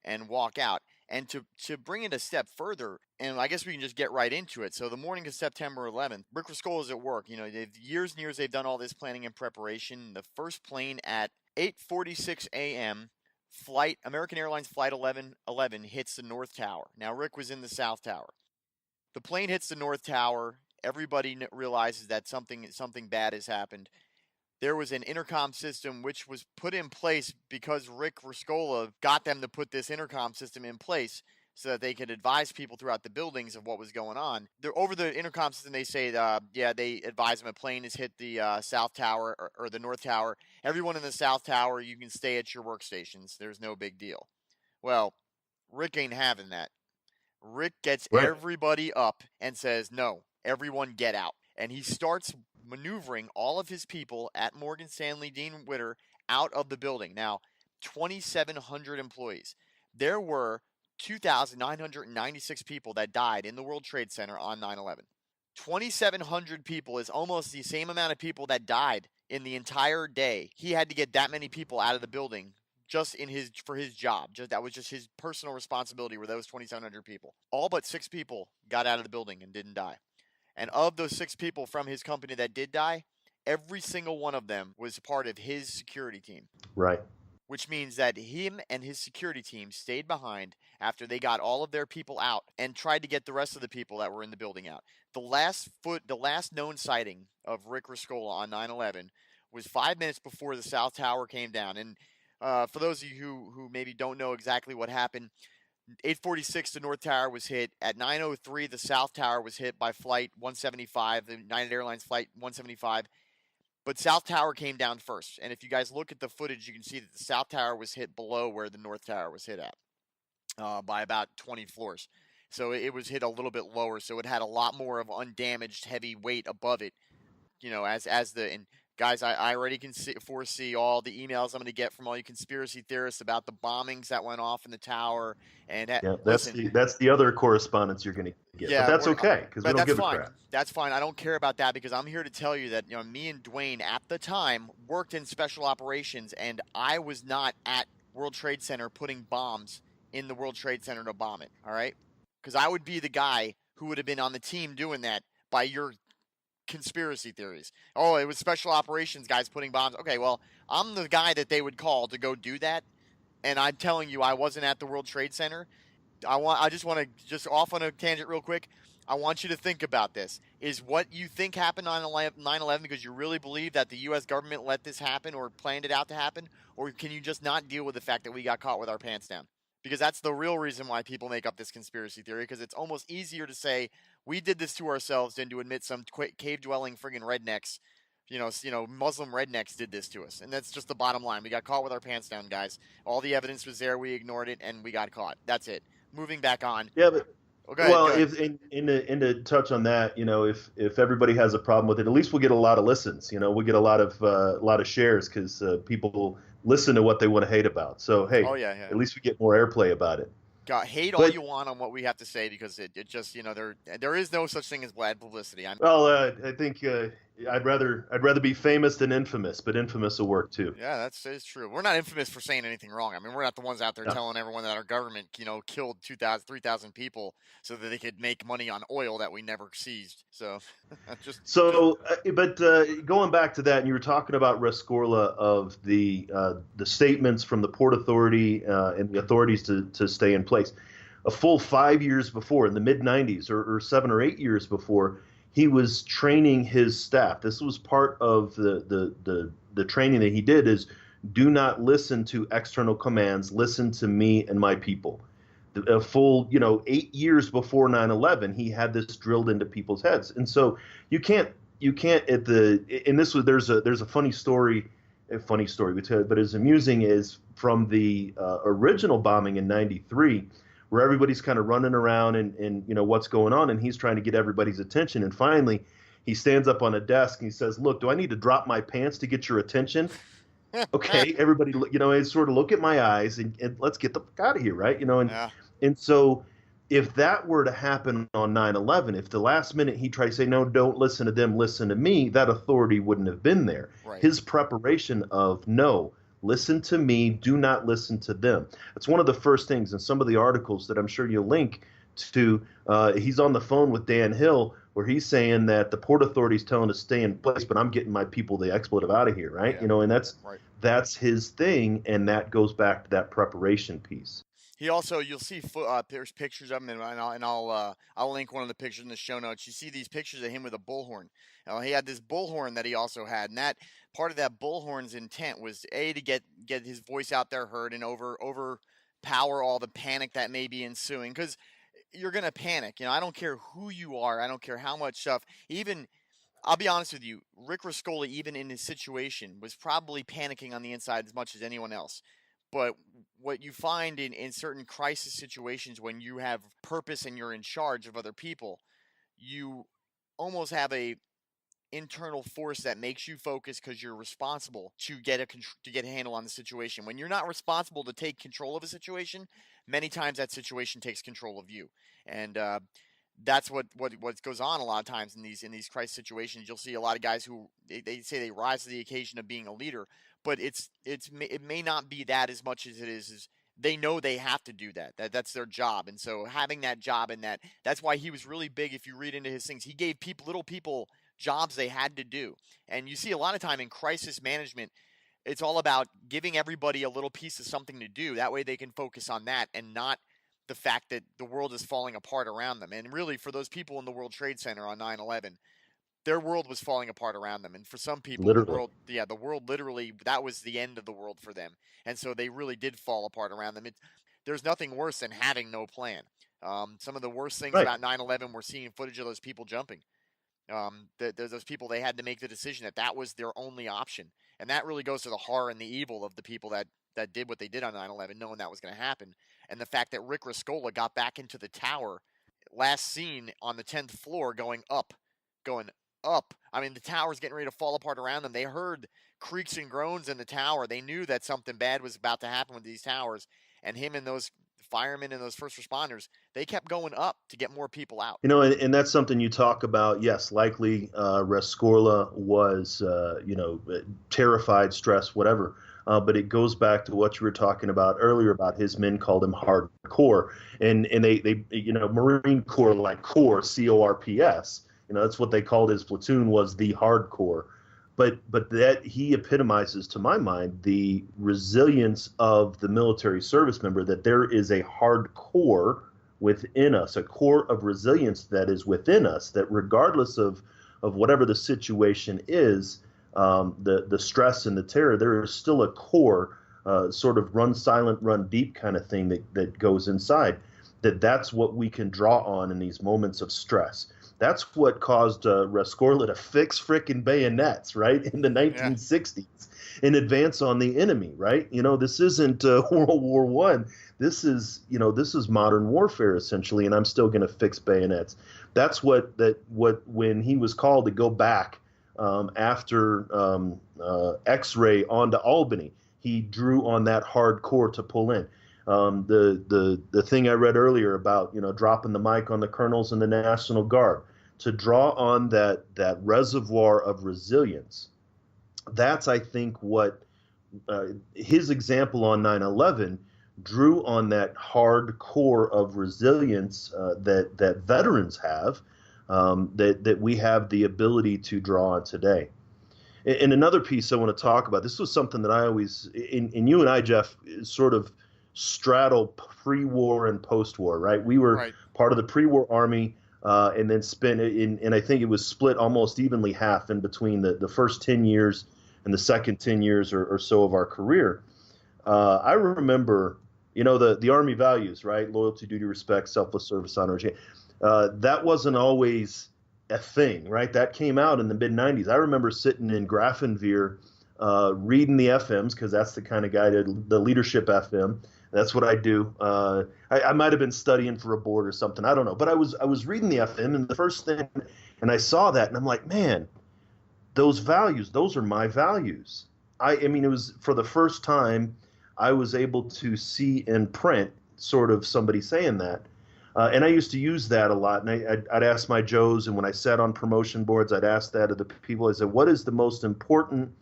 and walk out. And to bring it a step further, and I guess we can just get right into it. So the morning of September 11th, Rick Rescorla is at work. They've years and years they've done all this planning and preparation. The first plane at 8:46 a.m. American Airlines Flight 1111 hits the North Tower. Now Rick was in the South Tower. The plane hits the North Tower. Everybody realizes that something bad has happened. There was an intercom system which was put in place because Rick Rescorla got them to put this intercom system in place so that they could advise people throughout the buildings of what was going on. Over the intercom system, they say, they advise them a plane has hit the South Tower or the North Tower. Everyone in the South Tower, you can stay at your workstations. There's no big deal. Well, Rick ain't having that. Rick gets everybody up and says, no, everyone get out. And he starts maneuvering all of his people at Morgan Stanley Dean Witter out of the building. Now, 2,700 employees. There were 2,996 people that died in the World Trade Center on 9/11. 2,700 people is almost the same amount of people that died in the entire day. He had to get that many people out of the building just for his job. That was just his personal responsibility, were those 2,700 people. All but 6 people got out of the building and didn't die. And of those 6 people from his company that did die, every single one of them was part of his security team. Right. Which means that him and his security team stayed behind after they got all of their people out and tried to get the rest of the people that were in the building out. The last known sighting of Rick Rescorla on 9/11 was 5 minutes before the South Tower came down. And for those of you who maybe don't know exactly what happened, 8:46, the North Tower was hit. At 9:03, the South Tower was hit by Flight 175, the United Airlines Flight 175. But South Tower came down first. And if you guys look at the footage, you can see that the South Tower was hit below where the North Tower was hit at by about 20 floors. So it was hit a little bit lower. So it had a lot more of undamaged heavy weight above it, and Guys, I already can foresee all the emails I'm going to get from all you conspiracy theorists about the bombings that went off in the tower. And that's the other correspondence you're going to get. Yeah, but that's okay because we don't give a crap. That's fine. I don't care about that because I'm here to tell you that me and Duane at the time worked in special operations, and I was not at World Trade Center putting bombs in the World Trade Center to bomb it. All right, because I would be the guy who would have been on the team doing that by your conspiracy theories. Oh, it was special operations guys putting bombs. Okay, well, I'm the guy that they would call to go do that, and I'm telling you, I wasn't at the World Trade Center. I just want to off on a tangent real quick. I want you to think about this. Is what you think happened on 9/11 because you really believe that the U.S. government let this happen or planned it out to happen? Or can you just not deal with the fact that we got caught with our pants down? Because that's the real reason why people make up this conspiracy theory, because it's almost easier to say we did this to ourselves than to admit some cave-dwelling friggin' rednecks, Muslim rednecks did this to us. And that's just the bottom line. We got caught with our pants down, guys. All the evidence was there. We ignored it, and we got caught. That's it. Moving back on. Yeah, but go ahead. If in to touch on that, if everybody has a problem with it, at least we'll get a lot of listens. We'll get a lot of shares because people listen to what they want to hate about. So hey, at least we get more airplay about it. God, hate all you want on what we have to say because it just there is no such thing as bad publicity. I think I'd rather be famous than infamous, but infamous will work too. Yeah, that's true. We're not infamous for saying anything wrong. I mean, we're not the ones out there telling everyone that our government killed 2,000, 3,000 people so that they could make money on oil that we never seized. So but going back to that, and you were talking about Rescorla of the statements from the Port Authority and the authorities to stay in place. A full 5 years before, in the mid-'90s, or 7 or 8 years before, he was training his staff. This was part of the training that he did is do not listen to external commands. Listen to me and my people. A full 8 years before 9/11, he had this drilled into people's heads. And so you can't there's a funny story, but as amusing is from the original bombing in '93. Where everybody's kind of running around and what's going on, and he's trying to get everybody's attention. And finally, he stands up on a desk and he says, "Look, do I need to drop my pants to get your attention?" Okay, everybody, sort of look at my eyes and let's get the fuck out of here, right? And so if that were to happen on 9/11, if the last minute he tried to say, "No, don't listen to them, listen to me," that authority wouldn't have been there. Right. His preparation of no. Listen to me. Do not listen to them. That's one of the first things in some of the articles that I'm sure you'll link to. He's on the phone with Dan Hill where he's saying that the Port Authority is telling us to stay in place, but I'm getting my people the expletive out of here, right? Yeah. And that's his thing, and that goes back to that preparation piece. He also, you'll see there's pictures of him, and I'll link one of the pictures in the show notes. You see these pictures of him with a bullhorn. He had this bullhorn that he also had, and that part of that bullhorn's intent was to get his voice out there heard and overpower all the panic that may be ensuing, because you're gonna panic. I don't care who you are, I don't care how much stuff. Even I'll be honest with you, Rick Rescorla, even in his situation, was probably panicking on the inside as much as anyone else. But what you find in certain crisis situations when you have purpose and you're in charge of other people, you almost have a internal force that makes you focus because you're responsible to get a handle on the situation. When you're not responsible to take control of a situation, many times that situation takes control of you. And that's what goes on a lot of times in these crisis situations. You'll see a lot of guys who they say they rise to the occasion of being a leader, but it may not be that as much as it is they know they have to do that. That's their job. And so having that job and that's why he was really big. If you read into his things, he gave little people jobs they had to do. And you see a lot of time in crisis management, it's all about giving everybody a little piece of something to do. That way they can focus on that and not the fact that the world is falling apart around them. And really, for those people in the World Trade Center on 9/11, their world was falling apart around them. And for some people, the world literally, that was the end of the world for them. And so they really did fall apart around them. There's nothing worse than having no plan. Some of the worst things about 9/11 were seeing footage of those people jumping. There's those people, they had to make the decision that was their only option. And that really goes to the horror and the evil of the people that did what they did on 9/11, knowing that was going to happen. And the fact that Rick Rescorla got back into the tower, last seen on the 10th floor going up. I mean, the tower's getting ready to fall apart around them. They heard creaks and groans in the tower. They knew that something bad was about to happen with these towers. And him and those firemen and those first responders, they kept going up to get more people out. And that's something you talk about. Yes, likely Rescorla was, terrified, stressed, whatever. But it goes back to what you were talking about earlier about his men called him hardcore, and they Marine Corps, like Corps, CORPS. That's what they called his platoon, was the hardcore. But that he epitomizes, to my mind, the resilience of the military service member, that there is a hardcore within us, a core of resilience that is within us, that regardless of whatever the situation is, the stress and the terror, there is still a core, sort of run silent, run deep kind of thing that goes inside. That's what we can draw on in these moments of stress. That's what caused Rescorla to fix frickin' bayonets, right, in the 1960s, and advance on the enemy, right? This isn't World War I. This is modern warfare essentially, and I'm still going to fix bayonets. That's what when he was called to go back after X-ray onto Albany, he drew on that hardcore to pull in. The thing I read earlier about dropping the mic on the colonels and the National Guard, to draw on that reservoir of resilience. That's, I think, what his example on 9/11 drew on, that hard core of resilience that veterans have, that we have the ability to draw on today. And another piece I want to talk about, this was something that I always, in you and I, Jeff, sort of straddle pre-war and post-war, right? We were part of the pre-war Army, and then spent and I think it was split almost evenly half in between the first 10 years and the second 10 years or so of our career. I remember, the Army values, right? Loyalty, duty, respect, selfless service, honor. That wasn't always a thing, right? That came out in the mid-90s. I remember sitting in Grafenwehr, reading the FMs, because that's the kind of guy, the leadership FM. That's what I do. I might have been studying for a board or something. I don't know. But I was reading the FM, and the first thing, and I saw that, and I'm like, man, those values, those are my values. I mean, it was for the first time I was able to see in print sort of somebody saying that. And I used to use that a lot. And I'd ask my Joes, and when I sat on promotion boards, I'd ask that of the people. I said, what is the most important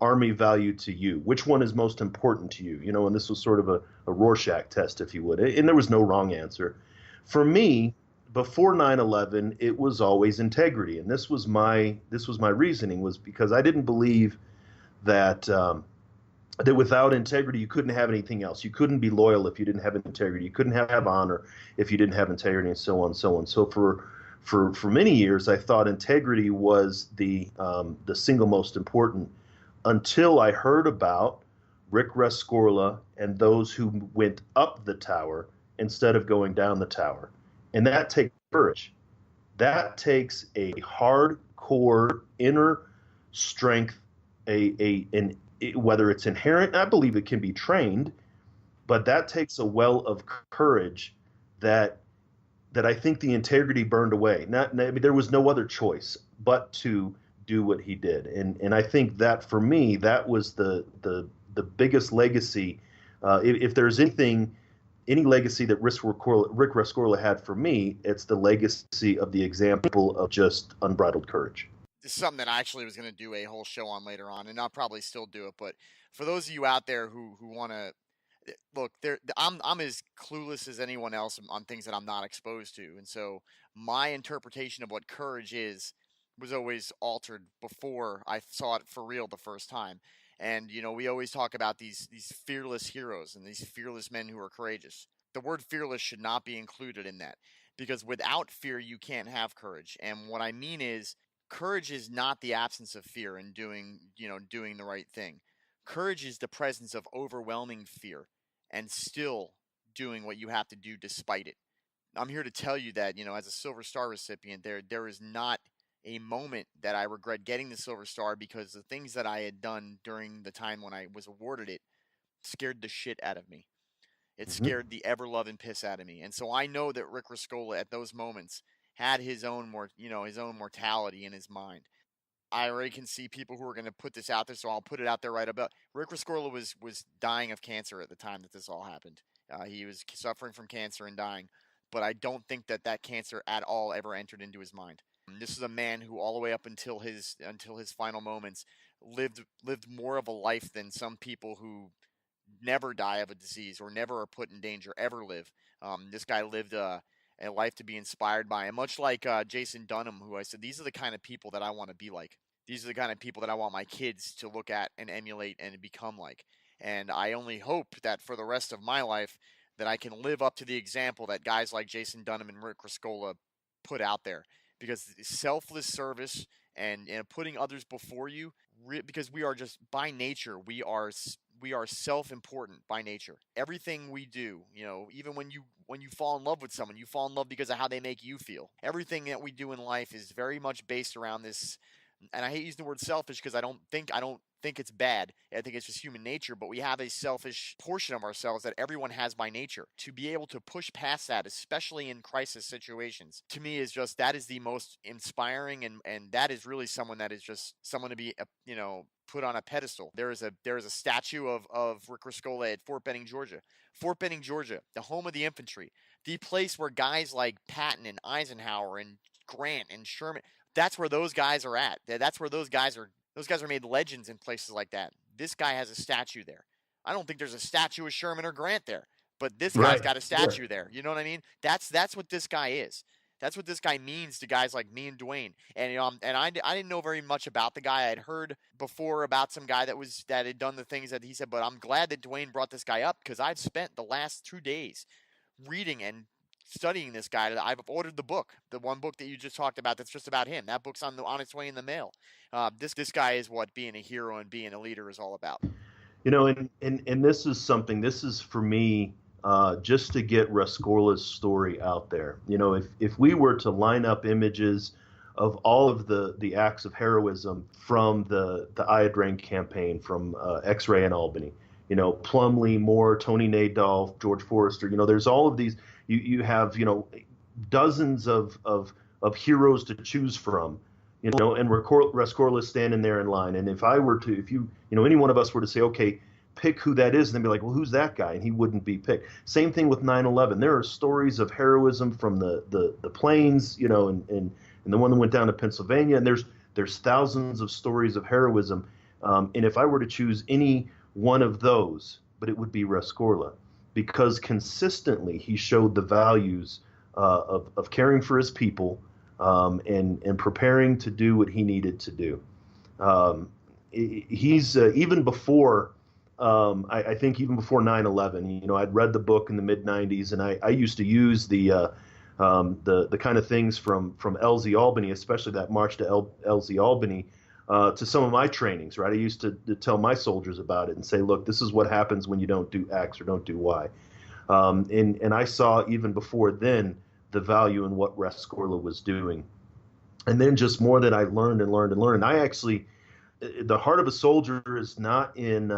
Army value to you? Which one is most important to you? And this was sort of a Rorschach test, if you would. And there was no wrong answer. For me, before 9/11, it was always integrity. And this was my reasoning, was because I didn't believe that that without integrity, you couldn't have anything else. You couldn't be loyal if you didn't have integrity. You couldn't have honor if you didn't have integrity, and so on and so on. So for many years, I thought integrity was the single most important, until I heard about Rick Rescorla and those who went up the tower instead of going down the tower. And that takes courage. That takes a hardcore inner strength, whether it's inherent, I believe it can be trained, but that takes a well of courage that I think the integrity burned away. There was no other choice but to do what he did. And I think that, for me, that was the biggest legacy. If there's any legacy that Rick Rescorla had for me, it's the legacy of the example of just unbridled courage. This is something that I actually was going to do a whole show on later on, and I'll probably still do it. But for those of you out there who want to look, I'm as clueless as anyone else on things that I'm not exposed to, and so my interpretation of what courage is was always altered before I saw it for real the first time. And we always talk about these fearless heroes and these fearless men who are courageous. The word fearless should not be included in that, because without fear you can't have courage. And what I mean is, courage is not the absence of fear and doing the right thing. Courage is the presence of overwhelming fear and still doing what you have to do despite it. I'm here to tell you that, as a Silver Star recipient, there is not a moment that I regret getting the Silver Star, because the things that I had done during the time when I was awarded it scared the shit out of me. It scared the ever-loving piss out of me. And so I know that Rick Rescorla, at those moments, had his own mortality in his mind. I already can see people who are going to put this out there, so I'll put it out there right about. Rick Rescorla was dying of cancer at the time that this all happened. He was suffering from cancer and dying, but I don't think that cancer at all ever entered into his mind. This is a man who, all the way up until his final moments, lived more of a life than some people who never die of a disease or never are put in danger ever live. This guy lived a life to be inspired by, and much like Jason Dunham, who I said, these are the kind of people that I want to be like. These are the kind of people that I want my kids to look at and emulate and become like. And I only hope that for the rest of my life that I can live up to the example that guys like Jason Dunham and Rick Rescorla put out there. Because selfless service and putting others before you, because we are just, by nature, we are self-important by nature. Everything we do, even when you fall in love with someone, you fall in love because of how they make you feel. Everything that we do in life is very much based around this. And I hate using the word selfish because I don't think it's bad. I think it's just human nature, but we have a selfish portion of ourselves that everyone has by nature. To be able to push past that, especially in crisis situations, to me that is the most inspiring, and that is really someone that is just someone to be, put on a pedestal. There is a statue of Rick Rescorla at Fort Benning, Georgia. Fort Benning, Georgia, the home of the infantry, the place where guys like Patton and Eisenhower and Grant and Sherman, that's where those guys are at. That's where those guys are made legends in places like that. This guy has a statue there. I don't think there's a statue of Sherman or Grant there, but this guy's got a statue there. You know what I mean? That's what this guy is. That's what this guy means to guys like me and Duane. And I didn't know very much about the guy. I'd heard before about some guy that had done the things that he said, but I'm glad that Duane brought this guy up because I've spent the last 2 days reading and studying this guy. I've ordered the book, the one book that you just talked about that's just about him. That book's on its way in the mail. This guy is what being a hero and being a leader is all about. And this is something, this is for me, just to get Rescorla's story out there. If we were to line up images of all of the acts of heroism from the Drang campaign, from X-Ray in Albany, Plumlee, Moore, Tony Nadolf, George Forrester, there's all of these. You have, dozens of heroes to choose from, and Rescorla standing there in line. And if any one of us were to say, okay, pick who that is, and then be like, well, who's that guy? And he wouldn't be picked. Same thing with 9/11. There are stories of heroism from the planes, and the one that went down to Pennsylvania. And there's thousands of stories of heroism. And if I were to choose any one of those, but it would be Rescorla, because consistently he showed the values of caring for his people and preparing to do what he needed to do. He's even before, I think even before 9/11, I'd read the book in the mid-'90s, and I used to use the kind of things from LZ Albany, especially that march to LZ Albany, to some of my trainings, right? I used to tell my soldiers about it and say, look, this is what happens when you don't do X or don't do Y. And I saw even before then the value in what Rescorla was doing. And then just more that I learned and learned and learned. And I actually, the Heart of a Soldier is not in,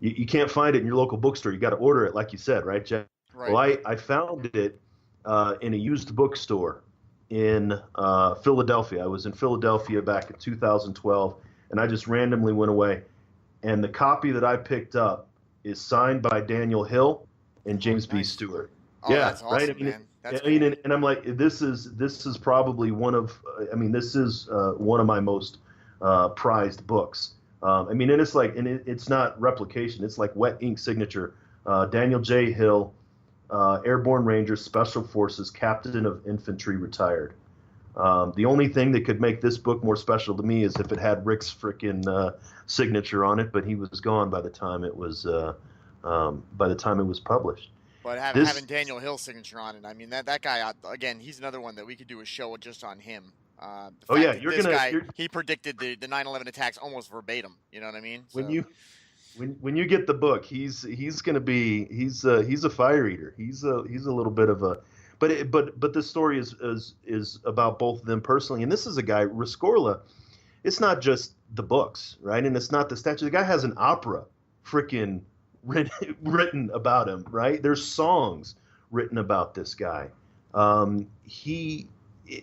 you can't find it in your local bookstore. You got to order it, like you said, right, Jeff? Right. Well, I found it in a used bookstore in Philadelphia. I was in Philadelphia back in 2012, and I just randomly went away. And the copy that I picked up is signed by Daniel Hill and James B. Stewart. Oh, yeah, that's awesome, right. Man. That's cool. And I'm like, this is probably one of my most prized books. And it's like, and it's not replication. It's like wet ink signature. Daniel J. Hill, Airborne Rangers, Special Forces, Captain of Infantry, retired. The only thing that could make this book more special to me is if it had Rick's frickin' signature on it, but he was gone by the time it was published. But having Daniel Hill's signature on it, I mean, that guy, again, he's another one that we could do a show just on him. He predicted the 9/11 attacks almost verbatim. You know what I mean? So. When you get the book, he's going to be he's a fire eater. He's a little bit of a, but this story is about both of them personally. And this is a guy, Rescorla. It's not just the books, right? And it's not the statue. The guy has an opera, frickin' written about him, right? There's songs written about this guy.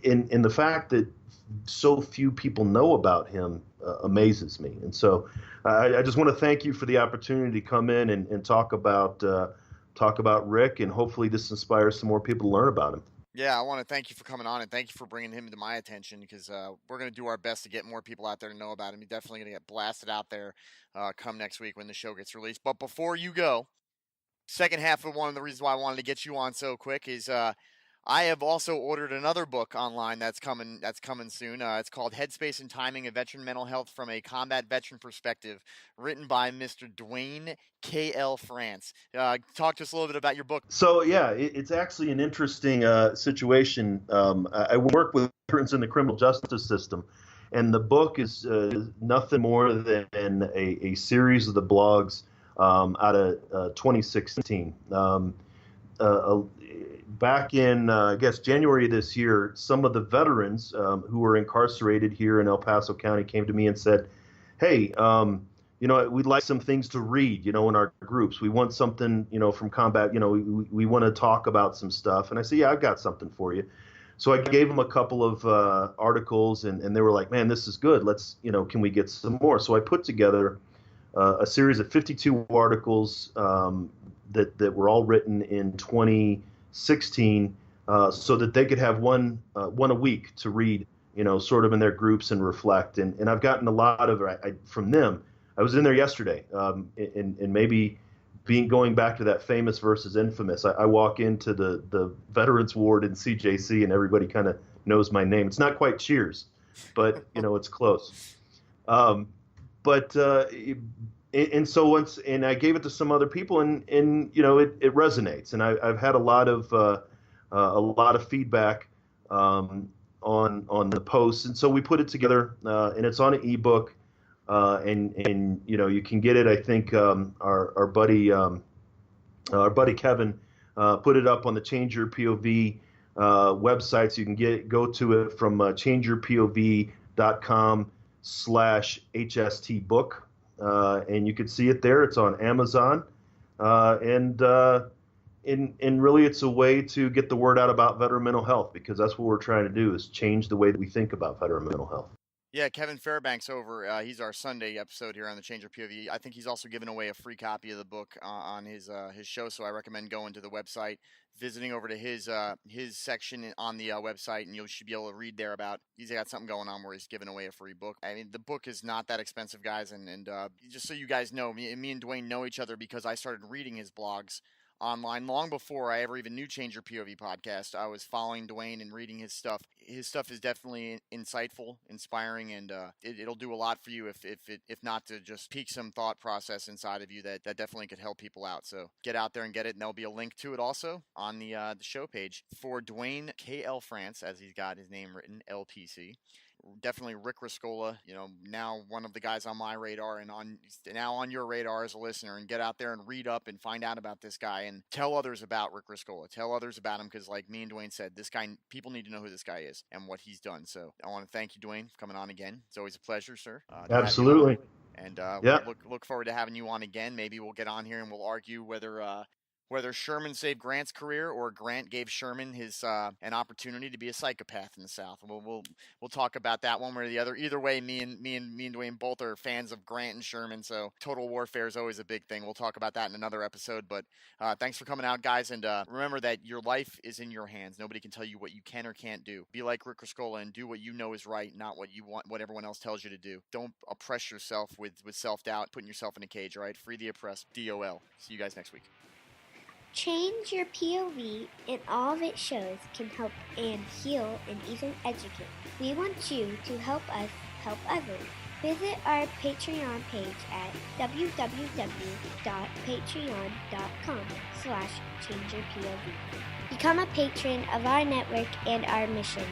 in the fact that so few people know about him amazes me. And so I just want to thank you for the opportunity to come in and talk about Rick, and hopefully this inspires some more people to learn about him. Yeah, I want to thank you for coming on, and thank you for bringing him to my attention, because we're going to do our best to get more people out there to know about him. He's definitely going to get blasted out there come next week when the show gets released. But before you go, second half of one of the reasons why I wanted to get you on so quick is I have also ordered another book online that's coming soon. It's called Headspace and Timing: A Veteran Mental Health from a Combat Veteran Perspective, written by Mr. Duane K.L. France. Talk to us a little bit about your book. So, yeah, it's actually an interesting situation. I work with veterans in the criminal justice system, and the book is nothing more than a series of the blogs out of 2016. Back in, I guess, January of this year, some of the veterans who were incarcerated here in El Paso County came to me and said, hey, we'd like some things to read, in our groups. We want something, from combat, we want to talk about some stuff. And I said, yeah, I've got something for you. So I gave them a couple of articles, and they were like, man, this is good. Let's, can we get some more? So I put together a series of 52 articles that were all written in 2016, so that they could have one a week to read, sort of in their groups and reflect. And I've gotten a lot of from them. I was in there yesterday, and maybe going back to that famous versus infamous. I walk into the veterans ward in CJC, and everybody kind of knows my name. It's not quite Cheers, but it's close. And so once, and I gave it to some other people, and it resonates, and I've had a lot of feedback on the posts, and so we put it together, and it's on an ebook, and you can get it. I think our buddy Kevin put it up on the Change Your POV website, so you can go to it from changeyourpov.com/HST book. And you can see it there. It's on Amazon, and really it's a way to get the word out about veteran mental health, because that's what we're trying to do, is change the way that we think about veteran mental health. Yeah, Kevin Fairbanks over. He's our Sunday episode here on the Change Your POV. I think he's also giving away a free copy of the book on his show, so I recommend going to the website, visiting over to his section on the website, and you should be able to read there about. He's got something going on where he's giving away a free book. I mean, the book is not that expensive, guys, and just so you guys know, me and Duane know each other because I started reading his blogs online long before I ever even knew Change Your POV podcast. I was following Duane and reading his stuff. His stuff is definitely insightful, inspiring, and it'll do a lot for you if not to just pique some thought process inside of you that definitely could help people out. So get out there and get it, and there'll be a link to it also on the show page for Duane K.L. France, as he's got his name written, LPC. Definitely Rick Rescorla, now one of the guys on my radar and now on your radar as a listener, and get out there and read up and find out about this guy and tell others about Rick Rescorla. Tell others about him, because like me and Duane said, this guy, people need to know who this guy is and what he's done. So I want to thank you, Duane, for coming on again. It's always a pleasure, sir. Absolutely. And look forward to having you on again. Maybe we'll get on here and we'll argue whether Sherman saved Grant's career or Grant gave Sherman his an opportunity to be a psychopath in the South. We'll talk about that one way or the other. Either way, me and Duane both are fans of Grant and Sherman, so total warfare is always a big thing. We'll talk about that in another episode. But thanks for coming out, guys, and remember that your life is in your hands. Nobody can tell you what you can or can't do. Be like Rick Rescorla and do what you know is right, not what you want, what everyone else tells you to do. Don't oppress yourself with self-doubt, putting yourself in a cage. All right, free the oppressed. DOL. See you guys next week. Change Your POV and all of its shows can help and heal and even educate. We want you to help us help others. Visit our Patreon page at www.patreon.com/changeyourpov. Become a patron of our network and our mission.